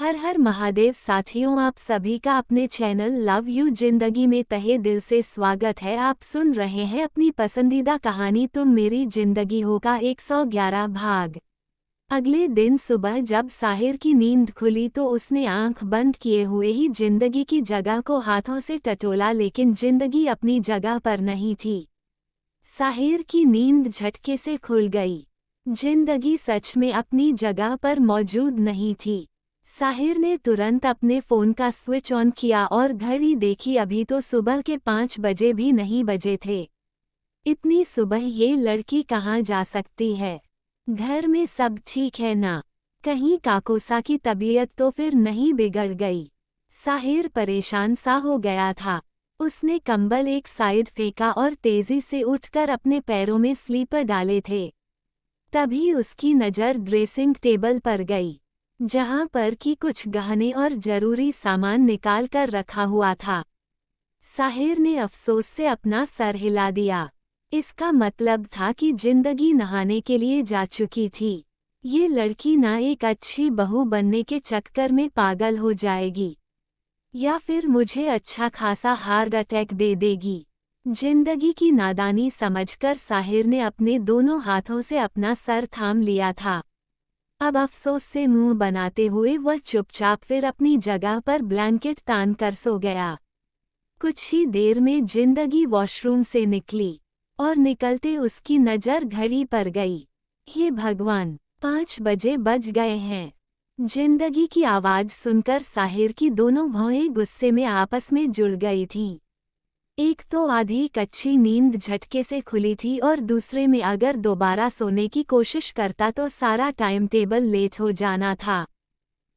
हर हर महादेव साथियों, आप सभी का अपने चैनल लव यू जिंदगी में तहे दिल से स्वागत है। आप सुन रहे हैं अपनी पसंदीदा कहानी तुम मेरी जिंदगी हो का 111 भाग। अगले दिन सुबह जब साहिर की नींद खुली तो उसने आंख बंद किए हुए ही जिंदगी की जगह को हाथों से टटोला, लेकिन जिंदगी अपनी जगह पर नहीं थी। साहिर की नींद झटके से खुल गई। जिंदगी सच में अपनी जगह पर मौजूद नहीं थी। साहिर ने तुरंत अपने फ़ोन का स्विच ऑन किया और घड़ी देखी, अभी तो सुबह के 5 बजे भी नहीं बजे थे। इतनी सुबह ये लड़की कहाँ जा सकती है? घर में सब ठीक है ना? कहीं काकोसा की तबीयत तो फिर नहीं बिगड़ गई? साहिर परेशान सा हो गया था। उसने कंबल एक साइड फेंका और तेजी से उठकर अपने पैरों में स्लीपर डाले थे। तभी उसकी नज़र ड्रेसिंग टेबल पर गई, जहां पर कि कुछ गहने और जरूरी सामान निकाल कर रखा हुआ था। साहिर ने अफसोस से अपना सर हिला दिया। इसका मतलब था कि जिंदगी नहाने के लिए जा चुकी थी। ये लड़की ना एक अच्छी बहू बनने के चक्कर में पागल हो जाएगी, या फिर मुझे अच्छा खासा हार्ट अटैक दे देगी। जिंदगी की नादानी समझकर साहिर ने अपने दोनों हाथों से अपना सर थाम लिया था। अब अफसोस से मुंह बनाते हुए वह चुपचाप फिर अपनी जगह पर ब्लैंकेट तान कर सो गया। कुछ ही देर में जिंदगी वॉशरूम से निकली और निकलते उसकी नज़र घड़ी पर गई। हे भगवान, 5 बजे बज गए हैं। जिंदगी की आवाज़ सुनकर साहिर की दोनों भौहें गुस्से में आपस में जुड़ गई थीं। एक तो आधी कच्ची नींद झटके से खुली थी और दूसरे में अगर दोबारा सोने की कोशिश करता तो सारा टाइम टेबल लेट हो जाना था।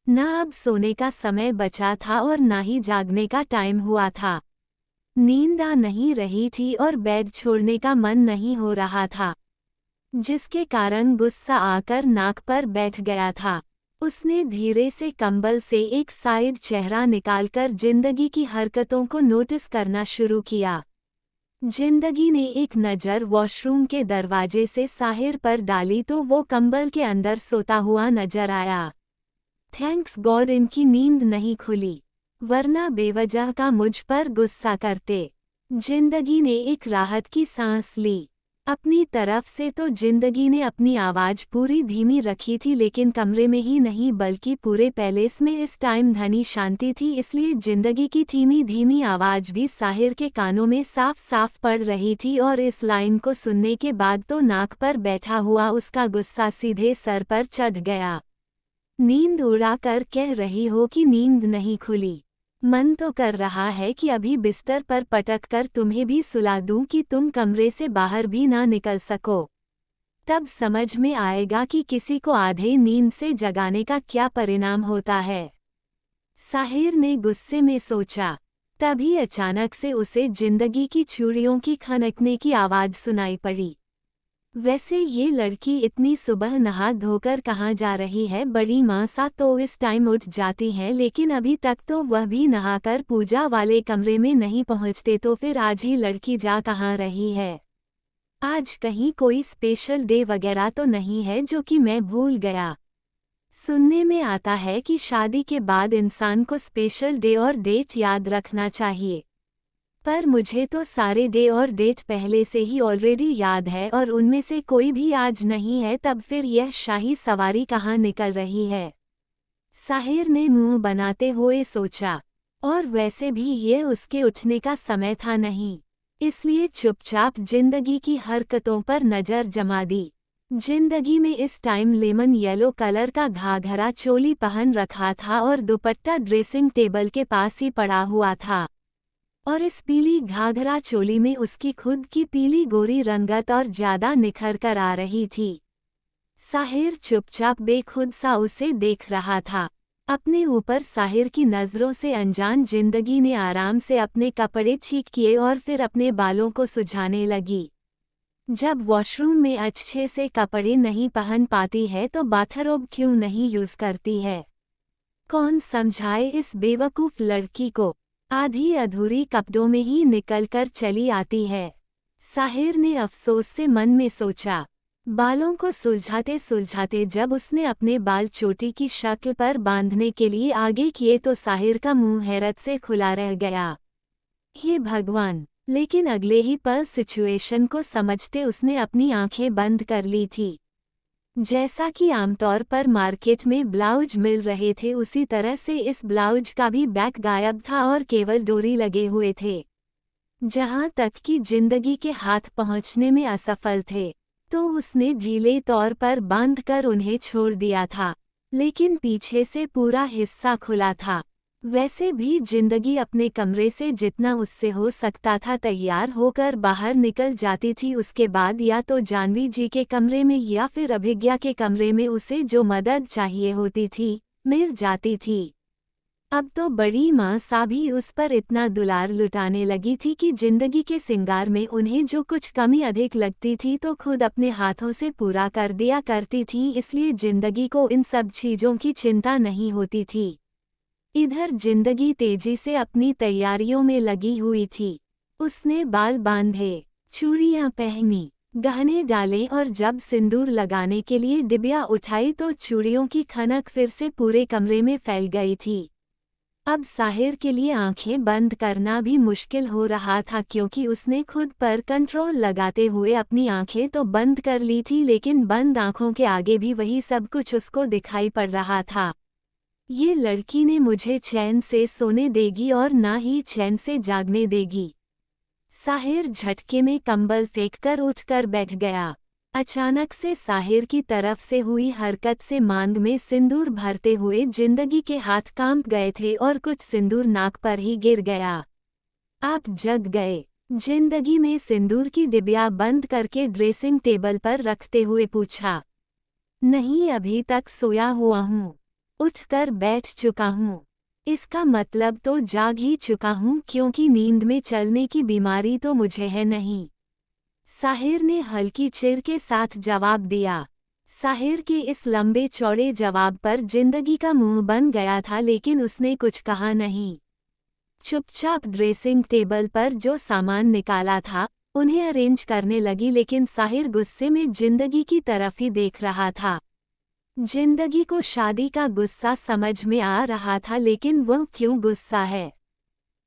न अब सोने का समय बचा था और न ही जागने का टाइम हुआ था। नींद आ नहीं रही थी और बेड छोड़ने का मन नहीं हो रहा था, जिसके कारण गुस्सा आकर नाक पर बैठ गया था। उसने धीरे से कंबल से एक साइड चेहरा निकालकर जिंदगी की हरकतों को नोटिस करना शुरू किया। जिंदगी ने एक नज़र वॉशरूम के दरवाजे से साहिर पर डाली तो वो कंबल के अंदर सोता हुआ नजर आया। थैंक्स गॉड इनकी नींद नहीं खुली, वरना बेवजह का मुझ पर गुस्सा करते। जिंदगी ने एक राहत की सांस ली। अपनी तरफ से तो जिंदगी ने अपनी आवाज़ पूरी धीमी रखी थी, लेकिन कमरे में ही नहीं बल्कि पूरे पैलेस में इस टाइम घनी शांति थी, इसलिए जिंदगी की धीमी धीमी आवाज़ भी साहिर के कानों में साफ साफ पड़ रही थी। और इस लाइन को सुनने के बाद तो नाक पर बैठा हुआ उसका गुस्सा सीधे सर पर चढ़ गया। नींद उड़ा कर कह रही हो कि नींद नहीं खुली। मन तो कर रहा है कि अभी बिस्तर पर पटक कर तुम्हें भी सुला दूं कि तुम कमरे से बाहर भी ना निकल सको। तब समझ में आएगा कि किसी को आधे नींद से जगाने का क्या परिणाम होता है। साहिर ने गुस्से में सोचा। तभी अचानक से उसे जिंदगी की चूड़ियों की खनकने की आवाज़ सुनाई पड़ी। वैसे ये लड़की इतनी सुबह नहा धोकर कहाँ जा रही है? बड़ी माँ सा तो इस टाइम उठ जाती हैं, लेकिन अभी तक तो वह भी नहाकर पूजा वाले कमरे में नहीं पहुँचते, तो फिर आज ही लड़की जा कहाँ रही है? आज कहीं कोई स्पेशल डे वगैरह तो नहीं है जो कि मैं भूल गया? सुनने में आता है कि शादी के बाद इंसान को स्पेशल डे और डेट याद रखना चाहिए, पर मुझे तो सारे डे और डेट पहले से ही ऑलरेडी याद है और उनमें से कोई भी आज नहीं है। तब फिर यह शाही सवारी कहाँ निकल रही है? साहिर ने मुंह बनाते हुए सोचा। और वैसे भी ये उसके उठने का समय था नहीं, इसलिए चुपचाप जिंदगी की हरकतों पर नज़र जमा दी। जिंदगी में इस टाइम लेमन येलो कलर का घाघरा चोली पहन रखा था और दुपट्टा ड्रेसिंग टेबल के पास ही पड़ा हुआ था, और इस पीली घाघरा चोली में उसकी खुद की पीली गोरी रंगत और ज्यादा निखर कर आ रही थी। साहिर चुपचाप बेखुद सा उसे देख रहा था। अपने ऊपर साहिर की नज़रों से अनजान जिंदगी ने आराम से अपने कपड़े ठीक किए और फिर अपने बालों को सुझाने लगी। जब वॉशरूम में अच्छे से कपड़े नहीं पहन पाती है तो बाथरोब क्यों नहीं यूज़ करती है? कौन समझाए इस बेवकूफ़ लड़की को? आधी अधूरी कपड़ों में ही निकलकर चली आती है। साहिर ने अफसोस से मन में सोचा। बालों को सुलझाते सुलझाते जब उसने अपने बाल चोटी की शक्ल पर बांधने के लिए आगे किए तो साहिर का मुंह हैरत से खुला रह गया। हे भगवान! लेकिन अगले ही पल सिचुएशन को समझते उसने अपनी आंखें बंद कर ली थी। जैसा कि आमतौर पर मार्केट में ब्लाउज मिल रहे थे उसी तरह से इस ब्लाउज का भी बैक गायब था और केवल डोरी लगे हुए थे। जहां तक कि जिंदगी के हाथ पहुंचने में असफल थे, तो उसने ढीले तौर पर बांधकर उन्हें छोड़ दिया था, लेकिन पीछे से पूरा हिस्सा खुला था। वैसे भी जिंदगी अपने कमरे से जितना उससे हो सकता था तैयार होकर बाहर निकल जाती थी। उसके बाद या तो जानवी जी के कमरे में या फिर अभिज्ञा के कमरे में उसे जो मदद चाहिए होती थी, मिल जाती थी। अब तो बड़ी माँ सा भी उस पर इतना दुलार लुटाने लगी थी कि जिंदगी के सिंगार में उन्हें जो कुछ कमी अधिक लगती थी तो खुद अपने हाथों से पूरा कर दिया करती थी, इसलिए जिंदगी को इन सब चीज़ों की चिंता नहीं होती थी। इधर जिंदगी तेजी से अपनी तैयारियों में लगी हुई थी। उसने बाल बांधे, चूड़ियां पहनी, गहने डाले और जब सिंदूर लगाने के लिए डिबिया उठाई तो चूड़ियों की खनक फिर से पूरे कमरे में फैल गई थी। अब साहिर के लिए आंखें बंद करना भी मुश्किल हो रहा था क्योंकि उसने खुद पर कंट्रोल लगाते हुए अपनी आंखें तो बंद कर ली थी, लेकिन बंद आंखों के आगे भी वही सब कुछ उसको दिखाई पड़ रहा था। ये लड़की ने मुझे चैन से सोने देगी और ना ही चैन से जागने देगी। साहिर झटके में कंबल फेंककर उठकर बैठ गया। अचानक से साहिर की तरफ से हुई हरकत से मांग में सिंदूर भरते हुए जिंदगी के हाथ कांप गए थे और कुछ सिंदूर नाक पर ही गिर गया। आप जग गए। जिंदगी में सिंदूर की डिबिया बंद करके ड्रेसिंग टेबल पर रखते हुए पूछा। नहीं, अभी तक सोया हुआ हूँ, उठकर बैठ चुका हूँ। इसका मतलब तो जाग ही चुका हूँ क्योंकि नींद में चलने की बीमारी तो मुझे है नहीं। साहिर ने हल्की चिर के साथ जवाब दिया। साहिर के इस लंबे चौड़े जवाब पर जिंदगी का मुंह बन गया था, लेकिन उसने कुछ कहा नहीं। चुपचाप ड्रेसिंग टेबल पर जो सामान निकाला था उन्हें अरेंज करने लगी, लेकिन साहिर गुस्से में जिंदगी की तरफ ही देख रहा था। जिंदगी को शादी का गुस्सा समझ में आ रहा था, लेकिन वह क्यों गुस्सा है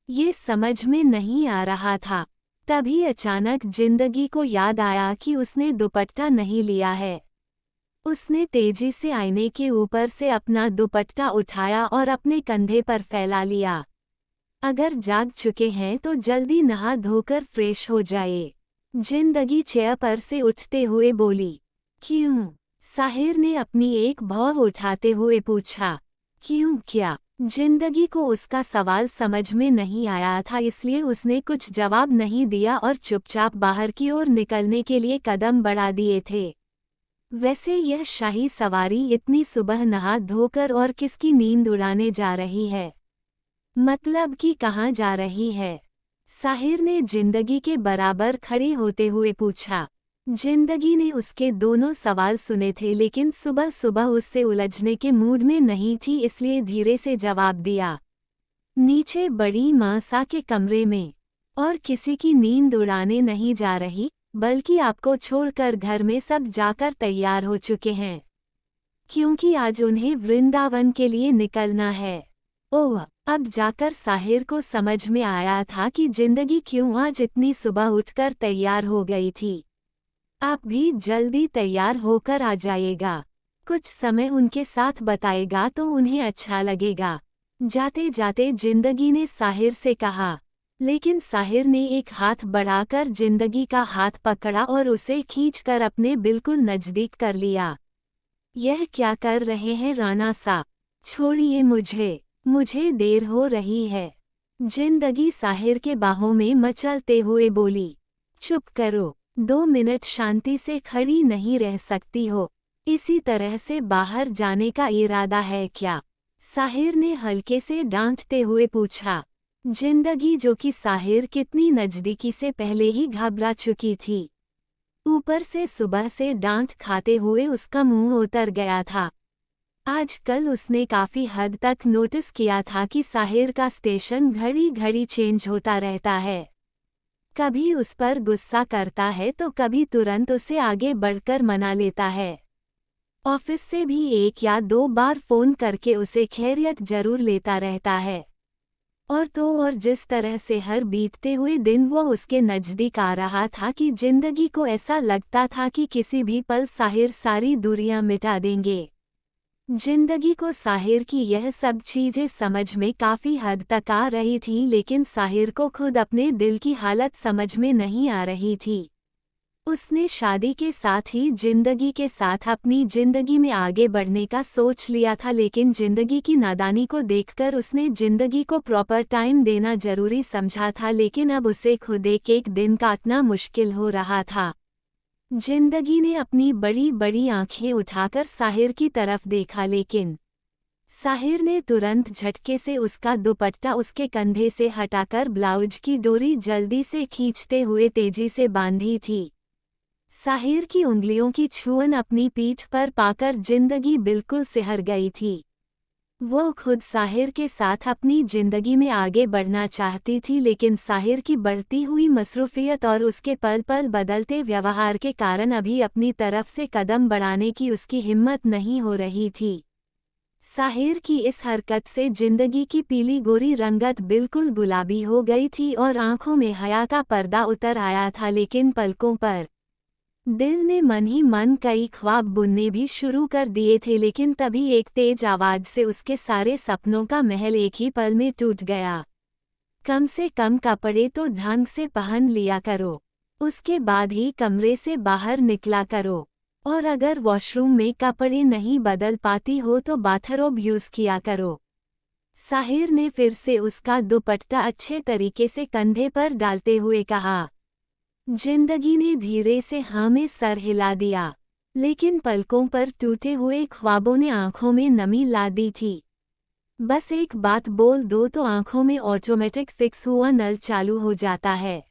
ये समझ में नहीं आ रहा था। तभी अचानक जिंदगी को याद आया कि उसने दुपट्टा नहीं लिया है। उसने तेजी से आईने के ऊपर से अपना दुपट्टा उठाया और अपने कंधे पर फैला लिया। अगर जाग चुके हैं तो जल्दी नहा धोकर फ्रेश हो जाए। जिंदगी चेयर पर से उठते हुए बोली। क्यों? साहिर ने अपनी एक भौं उठाते हुए पूछा। क्यों क्या? जिंदगी को उसका सवाल समझ में नहीं आया था, इसलिए उसने कुछ जवाब नहीं दिया और चुपचाप बाहर की ओर निकलने के लिए कदम बढ़ा दिए थे। वैसे यह शाही सवारी इतनी सुबह नहा धोकर और किसकी नींद उड़ाने जा रही है? मतलब कि कहाँ जा रही है? साहिर ने जिंदगी के बराबर खड़े होते हुए पूछा। जिंदगी ने उसके दोनों सवाल सुने थे, लेकिन सुबह सुबह उससे उलझने के मूड में नहीं थी, इसलिए धीरे से जवाब दिया। नीचे बड़ी माँ सा के कमरे में। और किसी की नींद उड़ाने नहीं जा रही, बल्कि आपको छोड़कर घर में सब जाकर तैयार हो चुके हैं, क्योंकि आज उन्हें वृंदावन के लिए निकलना है। ओह! अब जाकर साहिर को समझ में आया था कि जिंदगी क्यों आज इतनी सुबह उठकर तैयार हो गई थी। आप भी जल्दी तैयार होकर आ जाइएगा। कुछ समय उनके साथ बताएगा तो उन्हें अच्छा लगेगा। जाते जाते जिंदगी ने साहिर से कहा, लेकिन साहिर ने एक हाथ बढ़ाकर जिंदगी का हाथ पकड़ा और उसे खींचकर अपने बिल्कुल नजदीक कर लिया। यह क्या कर रहे हैं राणा सा? छोड़िए मुझे देर हो रही है। जिंदगी साहिर के बाहों में मचलते हुए बोली। चुप करो, 2 मिनट शांति से खड़ी नहीं रह सकती हो? इसी तरह से बाहर जाने का इरादा है क्या? साहिर ने हल्के से डांटते हुए पूछा। जिंदगी जो कि साहिर कितनी नजदीकी से पहले ही घबरा चुकी थी, ऊपर से सुबह से डांट खाते हुए उसका मुंह उतर गया था। आजकल उसने काफी हद तक नोटिस किया था कि साहिर का स्टेशन घड़ी घड़ी चेंज होता रहता है। कभी उस पर गुस्सा करता है तो कभी तुरंत उसे आगे बढ़कर मना लेता है। ऑफिस से भी 1 या 2 बार फ़ोन करके उसे खैरियत जरूर लेता रहता है। और जिस तरह से हर बीतते हुए दिन वो उसके नज़दीक आ रहा था कि जिंदगी को ऐसा लगता था कि किसी भी पल साहिर सारी दूरियां मिटा देंगे। जिंदगी को साहिर की यह सब चीजें समझ में काफ़ी हद तक आ रही थीं, लेकिन साहिर को खुद अपने दिल की हालत समझ में नहीं आ रही थी। उसने शादी के साथ ही जिंदगी के साथ अपनी जिंदगी में आगे बढ़ने का सोच लिया था, लेकिन जिंदगी की नादानी को देखकर उसने जिंदगी को प्रॉपर टाइम देना जरूरी समझा था, लेकिन अब उसे खुद एक एक दिन काटना मुश्किल हो रहा था। जिंदगी ने अपनी बड़ी बड़ी आंखें उठाकर साहिर की तरफ देखा, लेकिन साहिर ने तुरंत झटके से उसका दुपट्टा उसके कंधे से हटाकर ब्लाउज की डोरी जल्दी से खींचते हुए तेजी से बांधी थी। साहिर की उंगलियों की छुअन अपनी पीठ पर पाकर जिंदगी बिल्कुल सिहर गई थी। वो खुद साहिर के साथ अपनी जिंदगी में आगे बढ़ना चाहती थी, लेकिन साहिर की बढ़ती हुई मसरूफियत और उसके पल पल बदलते व्यवहार के कारण अभी अपनी तरफ से कदम बढ़ाने की उसकी हिम्मत नहीं हो रही थी। साहिर की इस हरकत से जिंदगी की पीली गोरी रंगत बिल्कुल गुलाबी हो गई थी और आंखों में हया का पर्दा उतर आया था, लेकिन पलकों पर दिल ने मन ही मन कई ख्वाब बुनने भी शुरू कर दिए थे। लेकिन तभी एक तेज आवाज से उसके सारे सपनों का महल एक ही पल में टूट गया। कम से कम कपड़े तो ढंग से पहन लिया करो, उसके बाद ही कमरे से बाहर निकला करो, और अगर वॉशरूम में कपड़े नहीं बदल पाती हो तो बाथरोब यूज किया करो। साहिर ने फिर से उसका दुपट्टा अच्छे तरीके से कंधे पर डालते हुए कहा। जिंदगी ने धीरे से हाँ में सर हिला दिया, लेकिन पलकों पर टूटे हुए ख्वाबों ने आंखों में नमी ला दी थी। बस एक बात बोल दो तो आंखों में ऑटोमेटिक फिक्स हुआ नल चालू हो जाता है।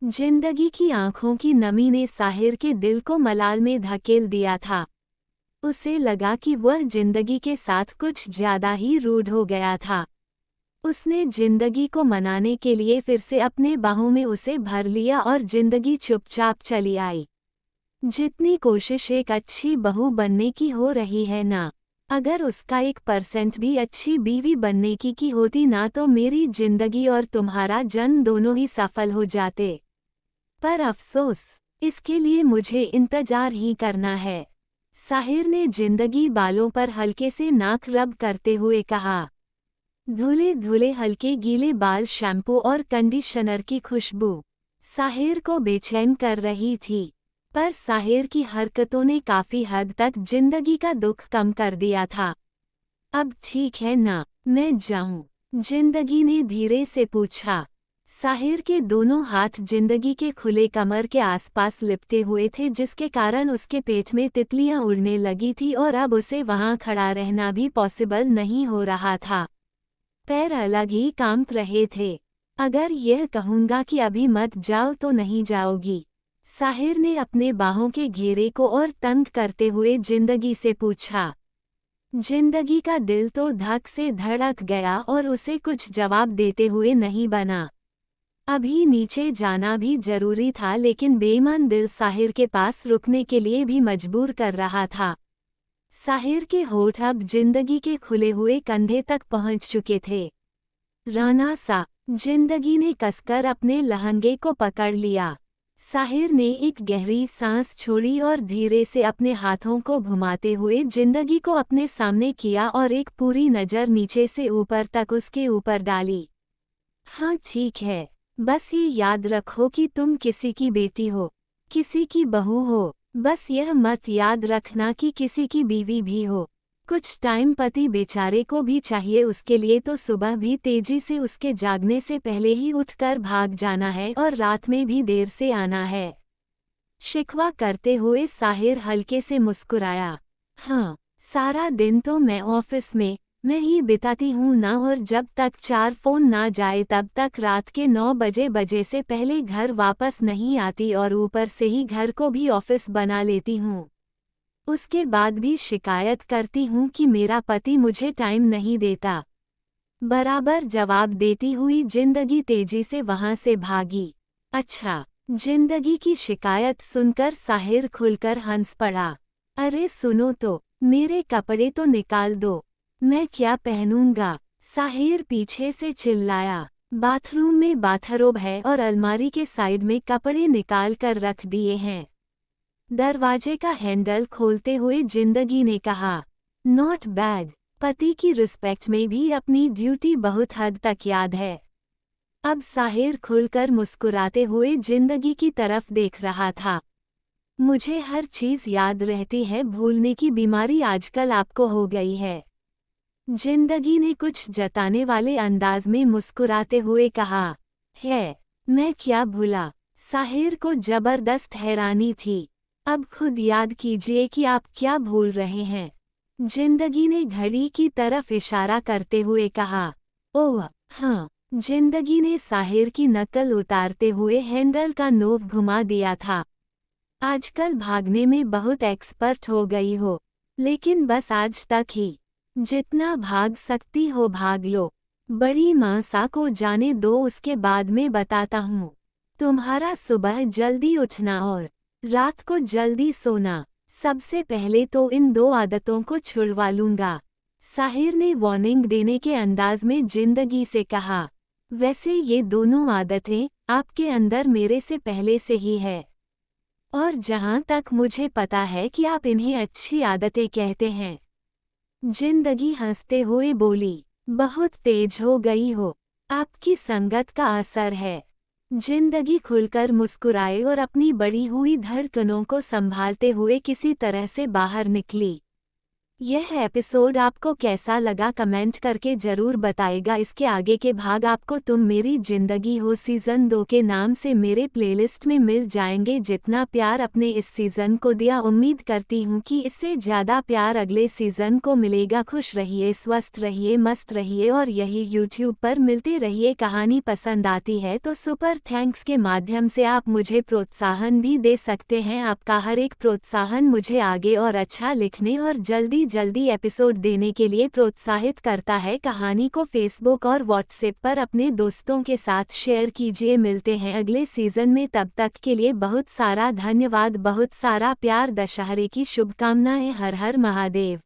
जिंदगी की आंखों की नमी ने साहिर के दिल को मलाल में धकेल दिया था। उसे लगा कि वह जिंदगी के साथ कुछ ज्यादा ही रूड हो गया था। उसने जिंदगी को मनाने के लिए फिर से अपने बाहों में उसे भर लिया और जिंदगी चुपचाप चली आई। जितनी कोशिश एक अच्छी बहू बनने की हो रही है ना, अगर उसका 1% भी अच्छी बीवी बनने की होती ना, तो मेरी जिंदगी और तुम्हारा जन्म दोनों ही सफल हो जाते। पर अफसोस, इसके लिए मुझे इंतजार ही करना है। साहिर ने जिंदगी बालों पर हल्के से नाक रब करते हुए कहा। धुले धुले हल्के गीले बाल, शैम्पू और कंडीशनर की खुशबू साहिर को बेचैन कर रही थी, पर साहिर की हरकतों ने काफी हद तक जिंदगी का दुख कम कर दिया था। अब ठीक है ना, मैं जाऊं? जिंदगी ने धीरे से पूछा। साहिर के दोनों हाथ जिंदगी के खुले कमर के आसपास लिपटे हुए थे, जिसके कारण उसके पेट में तितलियां उड़ने लगी थी और अब उसे वहां खड़ा रहना भी पॉसिबल नहीं हो रहा था। पैर अलग ही कांप रहे थे। अगर यह कहूंगा कि अभी मत जाओ तो नहीं जाओगी? साहिर ने अपने बाहों के घेरे को और तंग करते हुए जिंदगी से पूछा। जिंदगी का दिल तो धक से धड़क गया और उसे कुछ जवाब देते हुए नहीं बना। अभी नीचे जाना भी जरूरी था, लेकिन बेईमान दिल साहिर के पास रुकने के लिए भी मजबूर कर रहा था। साहिर के होठ अब जिंदगी के खुले हुए कंधे तक पहुंच चुके थे। राना सा, जिंदगी ने कसकर अपने लहंगे को पकड़ लिया। साहिर ने एक गहरी सांस छोड़ी और धीरे से अपने हाथों को घुमाते हुए जिंदगी को अपने सामने किया और एक पूरी नज़र नीचे से ऊपर तक उसके ऊपर डाली। हाँ ठीक है, बस ये याद रखो कि तुम किसी की बेटी हो, किसी की बहू हो। बस यह मत याद रखना कि किसी की बीवी भी हो। कुछ टाइम पति बेचारे को भी चाहिए, उसके लिए तो सुबह भी तेजी से उसके जागने से पहले ही उठकर भाग जाना है और रात में भी देर से आना है। शिकवा करते हुए साहिर हल्के से मुस्कुराया। हाँ, सारा दिन तो मैं ऑफिस में मैं ही बिताती हूँ ना, और जब तक 4 फोन ना जाए तब तक रात के 9 बजे से पहले घर वापस नहीं आती, और ऊपर से ही घर को भी ऑफिस बना लेती हूँ। उसके बाद भी शिकायत करती हूँ कि मेरा पति मुझे टाइम नहीं देता। बराबर जवाब देती हुई जिंदगी तेजी से वहां से भागी। अच्छा। जिंदगी की शिकायत सुनकर साहिर खुलकर हंस पड़ा। अरे सुनो तो, मेरे कपड़े तो निकाल दो, मैं क्या पहनूंगा, साहिर पीछे से चिल्लाया। बाथरूम में बाथरोब है और अलमारी के साइड में कपड़े निकाल कर रख दिए हैं। दरवाजे का हैंडल खोलते हुए जिंदगी ने कहा, नॉट बैड। पति की रिस्पेक्ट में भी अपनी ड्यूटी बहुत हद तक याद है। अब साहिर खुलकर मुस्कुराते हुए जिंदगी की तरफ देख रहा था। मुझे हर चीज याद रहती है, भूलने की बीमारी आजकल आपको हो गई है। जिंदगी ने कुछ जताने वाले अंदाज में मुस्कुराते हुए कहा, है, मैं क्या भूला। साहिर को जबरदस्त हैरानी थी। अब खुद याद कीजिए कि आप क्या भूल रहे हैं। जिंदगी ने घड़ी की तरफ इशारा करते हुए कहा, ओह हाँ। जिंदगी ने साहिर की नकल उतारते हुए हैंडल का नोक घुमा दिया था। आजकल भागने में बहुत एक्सपर्ट हो गई हो, लेकिन बस आज तक ही। जितना भाग सकती हो भाग लो। बड़ी मासा को जाने दो, उसके बाद में बताता हूँ। तुम्हारा सुबह जल्दी उठना और रात को जल्दी सोना। सबसे पहले तो इन 2 आदतों को छुड़वा लूंगा, साहिर ने वार्निंग देने के अंदाज में जिंदगी से कहा। वैसे ये दोनों आदतें आपके अंदर मेरे से पहले से ही है, और जहाँ तक मुझे पता है कि आप इन्हें अच्छी आदतें कहते हैं। जिंदगी हंसते हुए बोली, बहुत तेज हो गई हो, आपकी संगत का असर है। जिंदगी खुलकर मुस्कुराए और अपनी बढ़ी हुई धड़कनों को संभालते हुए किसी तरह से बाहर निकली। यह एपिसोड आपको कैसा लगा कमेंट करके जरूर बताएगा। इसके आगे के भाग आपको तुम मेरी जिंदगी हो सीजन 2 के नाम से मेरे प्लेलिस्ट में मिल जाएंगे। जितना प्यार अपने इस सीजन को दिया, उम्मीद करती हूँ कि इससे ज़्यादा प्यार अगले सीजन को मिलेगा। खुश रहिए, स्वस्थ रहिए, मस्त रहिए और यही यूट्यूब पर मिलते रहिए। कहानी पसंद आती है तो सुपर थैंक्स के माध्यम से आप मुझे प्रोत्साहन भी दे सकते हैं। आपका हर एक प्रोत्साहन मुझे आगे और अच्छा लिखने और जल्दी एपिसोड देने के लिए प्रोत्साहित करता है। कहानी को फेसबुक और व्हाट्सएप पर अपने दोस्तों के साथ शेयर कीजिए। मिलते हैं अगले सीजन में, तब तक के लिए बहुत सारा धन्यवाद, बहुत सारा प्यार। दशहरे की शुभकामनाएं। हर हर महादेव।